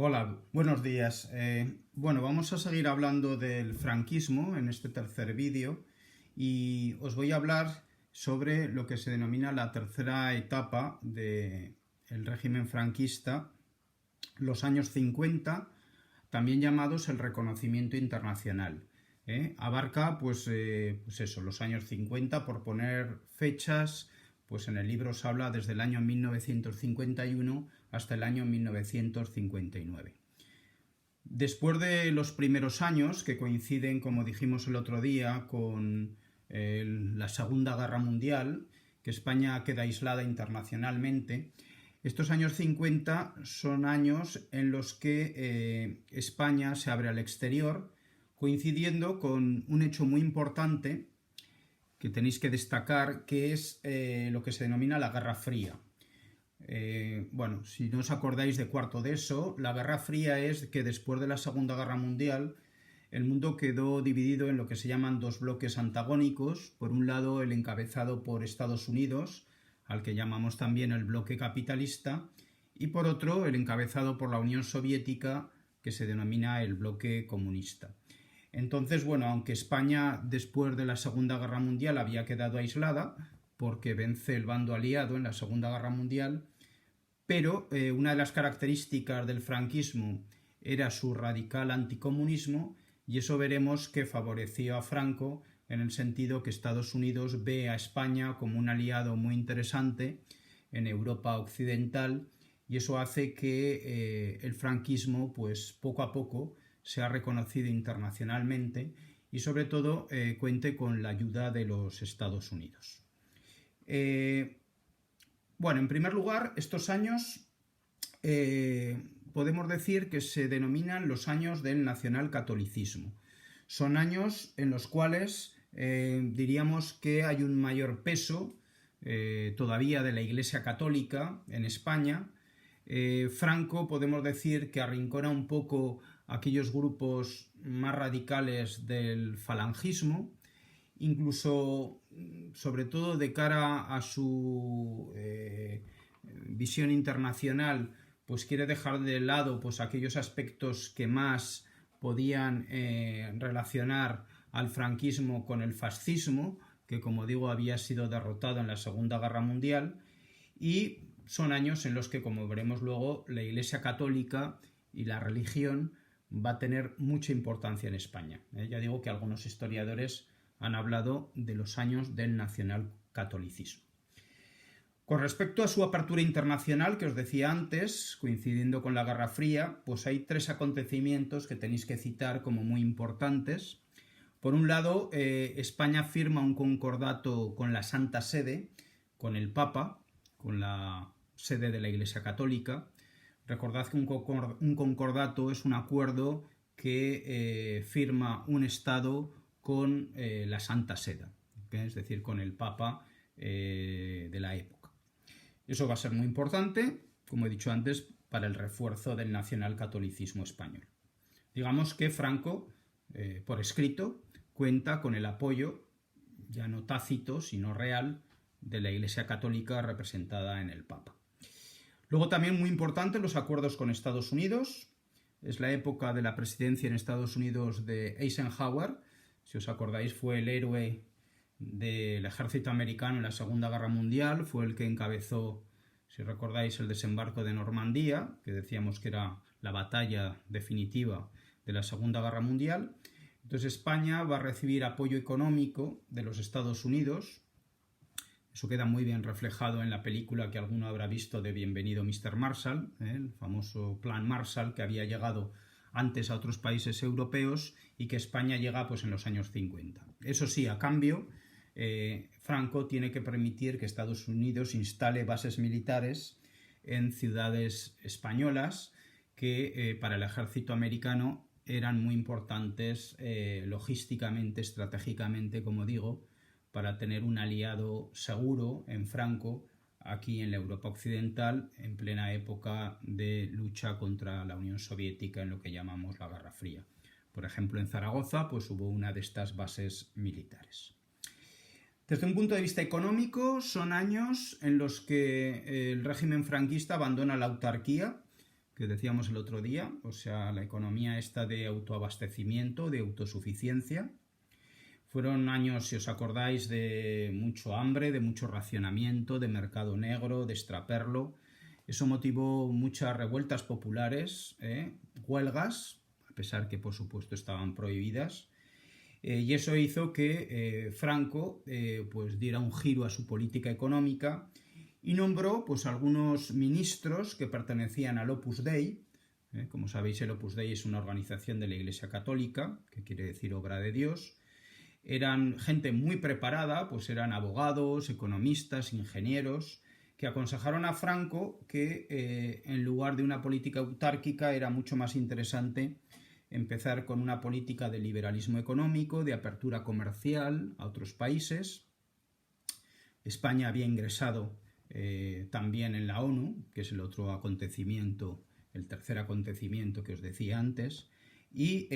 Hola, buenos días. Bueno, vamos a seguir hablando del franquismo en este tercer vídeo y os voy a hablar sobre lo que se denomina la tercera etapa del régimen franquista, los años 50, también llamados el reconocimiento internacional. Abarca, pues eso, los años 50, por poner fechas, pues en el libro se habla desde el año 1951 hasta el año 1959. Después de los primeros años, que coinciden, como dijimos el otro día, con la Segunda Guerra Mundial, que España queda aislada internacionalmente, estos años 50 son años en los que España se abre al exterior, coincidiendo con un hecho muy importante que tenéis que destacar, que es lo que se denomina la Guerra Fría. Bueno, si no os acordáis de cuarto de eso, la Guerra Fría es que después de la Segunda Guerra Mundial el mundo quedó dividido en lo que se llaman dos bloques antagónicos. Por un lado, el encabezado por Estados Unidos, al que llamamos también el bloque capitalista, y por otro, el encabezado por la Unión Soviética, que se denomina el bloque comunista. Entonces, bueno, aunque España después de la Segunda Guerra Mundial había quedado aislada, porque vence el bando aliado en la Segunda Guerra Mundial, pero una de las características del franquismo era su radical anticomunismo, y eso veremos que favoreció a Franco en el sentido que Estados Unidos ve a España como un aliado muy interesante en Europa occidental, y eso hace que el franquismo, pues poco a poco, sea reconocido internacionalmente y sobre todo cuente con la ayuda de los Estados Unidos. Bueno, en primer lugar, estos años podemos decir que se denominan los años del nacionalcatolicismo. Son años en los cuales diríamos que hay un mayor peso todavía de la Iglesia Católica en España. Franco podemos decir que arrincona un poco aquellos grupos más radicales del falangismo, incluso sobre todo de cara a su visión internacional, pues quiere dejar de lado pues aquellos aspectos que más podían relacionar al franquismo con el fascismo, que como digo había sido derrotado en la Segunda Guerra Mundial, y son años en los que, como veremos luego, la Iglesia Católica y la religión va a tener mucha importancia en España. Ya digo que algunos historiadores han hablado de los años del nacionalcatolicismo. Con respecto a su apertura internacional, que os decía antes, coincidiendo con la Guerra Fría, pues hay tres acontecimientos que tenéis que citar como muy importantes. Por un lado, España firma un concordato con la Santa Sede, con el Papa, con la sede de la Iglesia Católica. Recordad que un concordato es un acuerdo que firma un Estado con la Santa Sede, es decir, con el Papa de la época. Eso va a ser muy importante, como he dicho antes, para el refuerzo del nacionalcatolicismo español. Digamos que Franco, por escrito, cuenta con el apoyo, ya no tácito, sino real, de la Iglesia Católica representada en el Papa. Luego también muy importante los acuerdos con Estados Unidos. Es la época de la presidencia en Estados Unidos de Eisenhower. Si os acordáis, fue el héroe del ejército americano en la Segunda Guerra Mundial, fue el que encabezó, si recordáis, el desembarco de Normandía, que decíamos que era la batalla definitiva de la Segunda Guerra Mundial. Entonces España va a recibir apoyo económico de los Estados Unidos. Eso queda muy bien reflejado en la película que alguno habrá visto de Bienvenido Mr. Marshall, el famoso Plan Marshall, que había llegado antes a otros países europeos y que España llega pues en los años 50. Eso sí, a cambio, Franco tiene que permitir que Estados Unidos instale bases militares en ciudades españolas que para el ejército americano eran muy importantes logísticamente, estratégicamente, como digo, para tener un aliado seguro en Franco aquí en la Europa occidental en plena época de lucha contra la Unión Soviética en lo que llamamos la Guerra Fría. Por ejemplo, en Zaragoza pues hubo una de estas bases militares. Desde un punto de vista económico, son años en los que el régimen franquista abandona la autarquía, que decíamos el otro día, o sea, la economía esta de autoabastecimiento, de autosuficiencia. Fueron años, si os acordáis, de mucho hambre, de mucho racionamiento, de mercado negro, de extraperlo. Eso motivó muchas revueltas populares, huelgas, a pesar que por supuesto estaban prohibidas. Y eso hizo que Franco pues diera un giro a su política económica y nombró pues algunos ministros que pertenecían al Opus Dei. Como sabéis, el Opus Dei es una organización de la Iglesia Católica, que quiere decir obra de Dios. Eran gente muy preparada, pues eran abogados, economistas, ingenieros, que aconsejaron a Franco que en lugar de una política autárquica era mucho más interesante empezar con una política de liberalismo económico, de apertura comercial a otros países. España había ingresado también en la ONU, que es el otro acontecimiento, el tercer acontecimiento que os decía antes. Y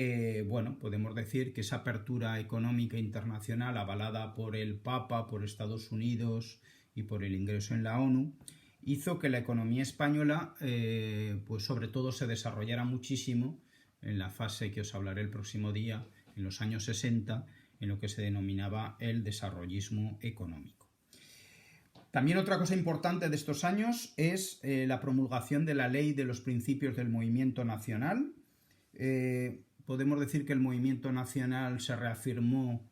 bueno, podemos decir que esa apertura económica internacional avalada por el Papa, por Estados Unidos y por el ingreso en la ONU hizo que la economía española pues sobre todo se desarrollara muchísimo en la fase que os hablaré el próximo día, en los años 60, en lo que se denominaba el desarrollismo económico. También otra cosa importante de estos años es la promulgación de la Ley de los Principios del Movimiento Nacional. Podemos decir que el movimiento nacional se reafirmó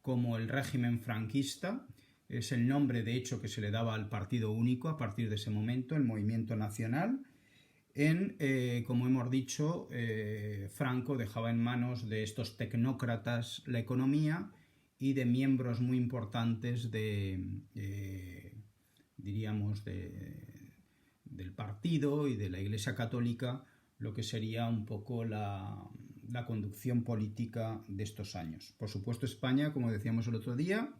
como el régimen franquista. Es el nombre, de hecho, que se le daba al partido único a partir de ese momento, el movimiento nacional. Como hemos dicho, Franco dejaba en manos de estos tecnócratas la economía y de miembros muy importantes diríamos, del partido y de la Iglesia Católica, lo que sería un poco la conducción política de estos años. Por supuesto, España, como decíamos el otro día,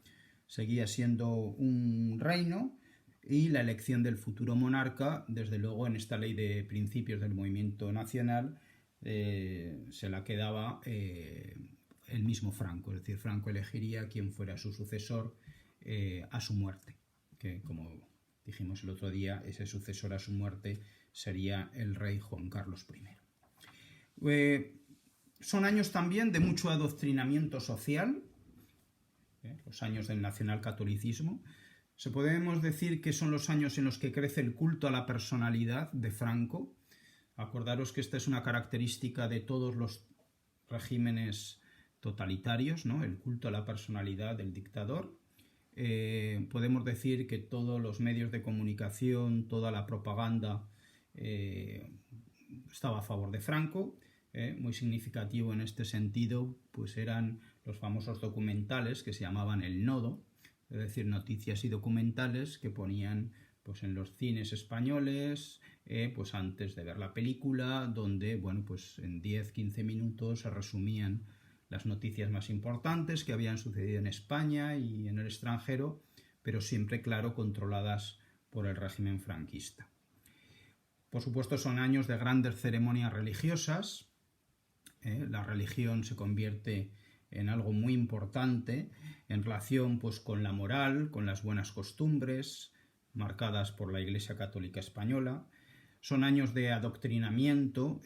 seguía siendo un reino y la elección del futuro monarca, desde luego en esta ley de principios del movimiento nacional, se la quedaba el mismo Franco, es decir, Franco elegiría quién fuera su sucesor a su muerte, que como dijimos el otro día, ese sucesor a su muerte sería el rey Juan Carlos I. Son años también de mucho adoctrinamiento social, los años del nacionalcatolicismo. Podemos decir que son los años en los que crece el culto a la personalidad de Franco. Acordaros que esta es una característica de todos los regímenes totalitarios, ¿no? El culto a la personalidad del dictador. Podemos decir que todos los medios de comunicación, toda la propaganda estaba a favor de Franco. Muy significativo en este sentido pues eran los famosos documentales que se llamaban El Nodo, es decir, noticias y documentales que ponían pues en los cines españoles pues antes de ver la película, donde bueno, pues en 10-15 minutos se resumían las noticias más importantes que habían sucedido en España y en el extranjero, pero siempre, claro, controladas por el régimen franquista. Por supuesto, son años de grandes ceremonias religiosas. La religión se convierte en algo muy importante en relación pues, con la moral, con las buenas costumbres marcadas por la Iglesia Católica Española. Son años de adoctrinamiento,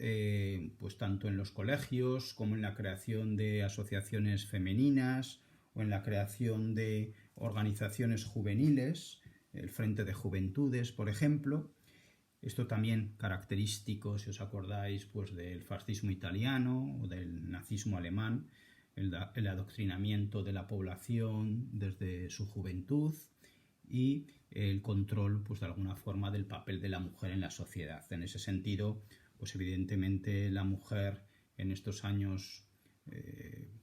pues tanto en los colegios como en la creación de asociaciones femeninas o en la creación de organizaciones juveniles, el Frente de Juventudes, por ejemplo. Esto también característico, si os acordáis, pues del fascismo italiano o del nazismo alemán, el adoctrinamiento de la población desde su juventud y el control, pues de alguna forma, del papel de la mujer en la sociedad. En ese sentido, pues evidentemente la mujer en estos años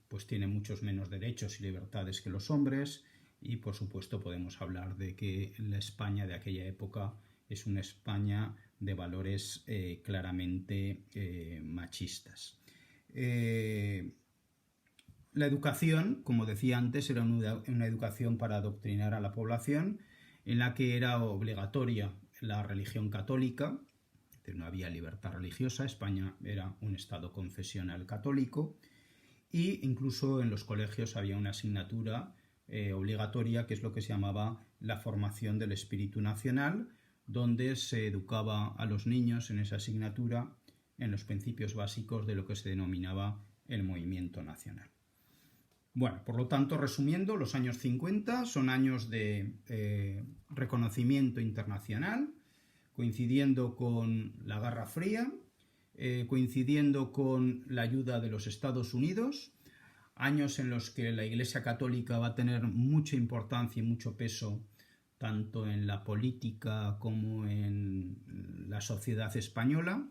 pues tiene muchos menos derechos y libertades que los hombres y, por supuesto, podemos hablar de que la España de aquella época es una España de valores claramente machistas. La educación, como decía antes, era una educación para adoctrinar a la población, en la que era obligatoria la religión católica, es decir, no había libertad religiosa. España era un estado confesional católico, e incluso en los colegios había una asignatura obligatoria, que es lo que se llamaba la formación del espíritu nacional, donde se educaba a los niños en esa asignatura en los principios básicos de lo que se denominaba el movimiento nacional. Bueno, por lo tanto, resumiendo, los años 50 son años de reconocimiento internacional, coincidiendo con la Guerra Fría, coincidiendo con la ayuda de los Estados Unidos, años en los que la Iglesia Católica va a tener mucha importancia y mucho peso tanto en la política como en la sociedad española,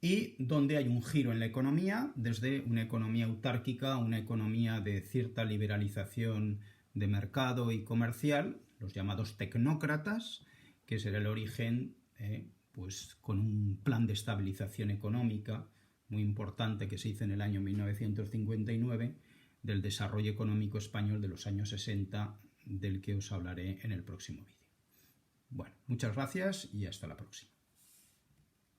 y donde hay un giro en la economía, desde una economía autárquica a una economía de cierta liberalización de mercado y comercial, los llamados tecnócratas, que será el origen, pues con un plan de estabilización económica muy importante que se hizo en el año 1959, del desarrollo económico español de los años 60, del que os hablaré en el próximo vídeo. Bueno, muchas gracias y hasta la próxima.